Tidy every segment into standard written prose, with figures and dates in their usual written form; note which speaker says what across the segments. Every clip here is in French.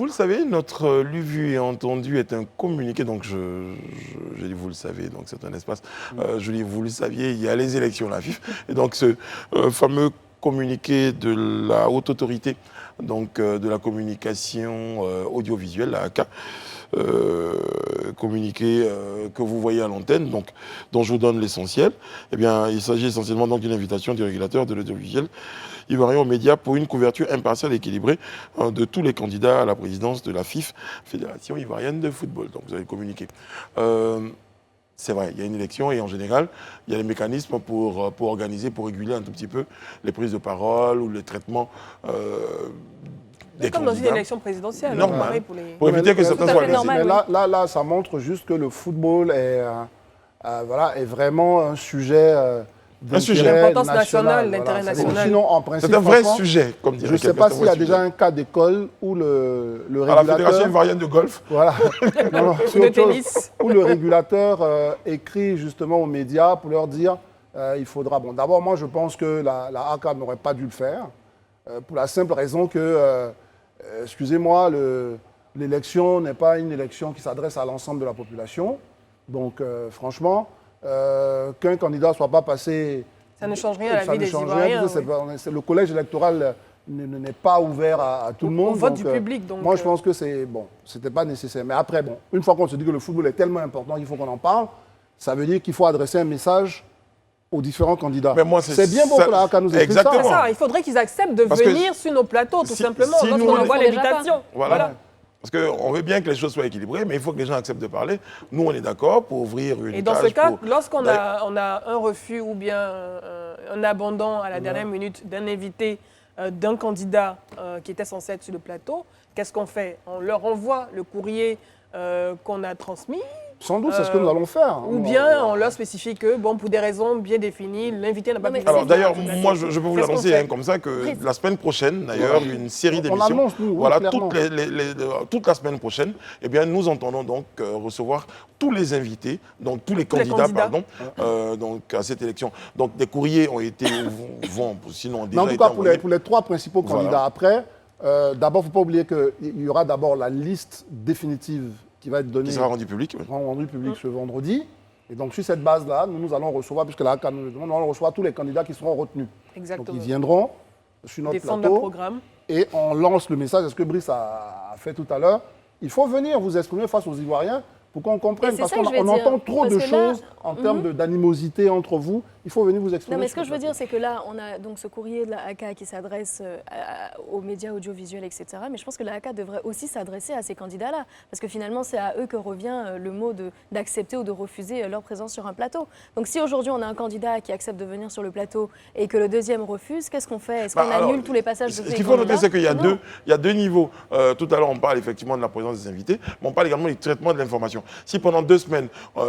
Speaker 1: le savez, notre lu, vu et entendu est un communiqué, donc je dis vous le savez, donc c'est un espace. Je dis vous le saviez, il y a les élections à la FIF, et donc ce fameux communiqué de la haute autorité, donc de la communication audiovisuelle, la AK, communiqué que vous voyez à l'antenne, donc dont je vous donne l'essentiel. Eh bien, il s'agit essentiellement donc d'une invitation du régulateur de l'audiovisuel ivoirien aux médias pour une couverture impartiale et équilibrée de tous les candidats à la présidence de la FIF, Fédération ivoirienne de football. Donc vous avez communiqué. C'est vrai, il y a une élection et en général, il y a les mécanismes pour organiser, pour réguler un tout petit peu les prises de parole ou le traitement des
Speaker 2: comme
Speaker 1: candidats.
Speaker 2: dans une élection présidentielle.
Speaker 1: Normal.
Speaker 2: Pour
Speaker 1: éviter que certains soient lésés.
Speaker 3: Mais là, ça montre juste que le football est, est vraiment un sujet
Speaker 2: d'importance nationale, d'intérêt national.
Speaker 3: Sinon, en principe,
Speaker 1: c'est un vrai sujet, comme dirait.
Speaker 3: Je ne sais pas s'il y a déjà un cas d'école où le régulateur...
Speaker 1: À la Fédération ivoirienne de golf.
Speaker 3: Voilà.
Speaker 2: Ou de tennis.
Speaker 3: Où le régulateur écrit justement aux médias pour leur dire il faudra... Bon, d'abord, moi, je pense que la AK n'aurait pas dû le faire, pour la simple raison que, excusez-moi, l'élection n'est pas une élection qui s'adresse à l'ensemble de la population. Donc, franchement... qu'un candidat ne soit pas passé...
Speaker 2: Ça ne change rien à la vie des Ivoiriens.
Speaker 3: Le collège électoral n'est pas ouvert à tout le monde.
Speaker 2: Au vote du public. Donc
Speaker 3: moi, je pense que c'était pas nécessaire. Mais après, bon, une fois qu'on se dit que le football est tellement important qu'il faut qu'on en parle, ça veut dire qu'il faut adresser un message aux différents candidats. C'est bien beau que la AK nous écrive ça.
Speaker 2: C'est ça, il faudrait qu'ils acceptent de venir sur nos plateaux, tout simplement, lorsqu'on envoie l'invitation.
Speaker 1: Voilà. Parce qu'on veut bien que les choses soient équilibrées, mais il faut que les gens acceptent de parler. Nous, on est d'accord pour ouvrir une
Speaker 2: Et dans ce cas, lorsqu'on a un refus ou bien un abandon à la dernière minute d'un invité, d'un candidat qui était censé être sur le plateau, qu'est-ce qu'on fait? On leur envoie le courrier qu'on a transmis.
Speaker 3: Sans doute, c'est ce que nous allons faire.
Speaker 2: Ou bien on leur spécifie que, bon, pour des raisons bien définies, l'invité n'a pas pu venir.
Speaker 1: Alors d'ailleurs, moi, je peux vous l'annoncer comme ça, que la semaine prochaine, d'ailleurs, une série d'émissions, voilà, toute la semaine prochaine, eh bien, nous entendons donc recevoir tous les invités, donc tous les candidats, pardon, donc à cette élection. Donc des courriers ont été, vont, sinon déjà.
Speaker 3: En tout cas, pour les trois principaux candidats après, d'abord, il ne faut pas oublier qu'il y aura d'abord la liste définitive qui va être donné.
Speaker 1: Qui sera rendu public.
Speaker 3: Rendu public ce vendredi. Et donc, sur cette base-là, nous allons recevoir, puisque la AK nous le demande, nous allons recevoir tous les candidats qui seront retenus.
Speaker 2: Exactement.
Speaker 3: Donc, ils viendront sur notre plateau.
Speaker 2: Programme.
Speaker 3: Et on lance le message, ce que Brice a fait tout à l'heure. Il faut venir vous exprimer face aux Ivoiriens pour qu'on comprenne. Parce qu'on entend trop de choses en termes d'animosité entre vous. Il faut venir vous exprimer.
Speaker 4: Non, mais ce que je veux dire, c'est que là, on a donc ce courrier de la AK qui s'adresse aux médias audiovisuels, etc. Mais je pense que la AK devrait aussi s'adresser à ces candidats-là. Parce que finalement, c'est à eux que revient le mot d'accepter ou de refuser leur présence sur un plateau. Donc si aujourd'hui, on a un candidat qui accepte de venir sur le plateau et que le deuxième refuse, qu'est-ce qu'on fait? Est-ce qu'on annule tous les passages de ces candidats?
Speaker 1: Ce qu'il faut noter, c'est qu'il y a deux niveaux. Tout à l'heure, on parle effectivement de la présence des invités, mais on parle également du traitement de l'information. Si pendant 2 semaines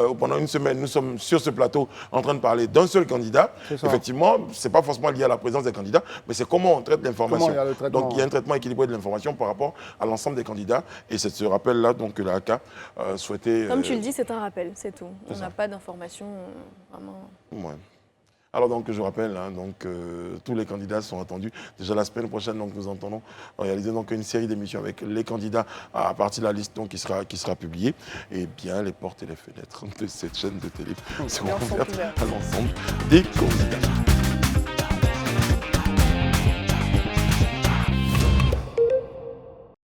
Speaker 1: ou pendant une semaine, nous sommes sur ce plateau en train de parler d'un seul candidat, effectivement, ce n'est pas forcément lié à la présence des candidats, mais c'est comment on traite l'information. Donc il y a un traitement équilibré de l'information par rapport à l'ensemble des candidats. Et c'est ce rappel-là que la AK souhaitait...
Speaker 4: Comme tu le dis, c'est un rappel, c'est tout. On n'a pas d'informations vraiment...
Speaker 1: Ouais. Alors donc je rappelle, tous les candidats sont attendus. Déjà la semaine prochaine, donc, nous entendons réaliser donc, une série d'émissions avec les candidats à partir de la liste donc, qui sera publiée. Et bien les portes et les fenêtres de cette chaîne de télé seront ouvertes à l'ensemble des candidats.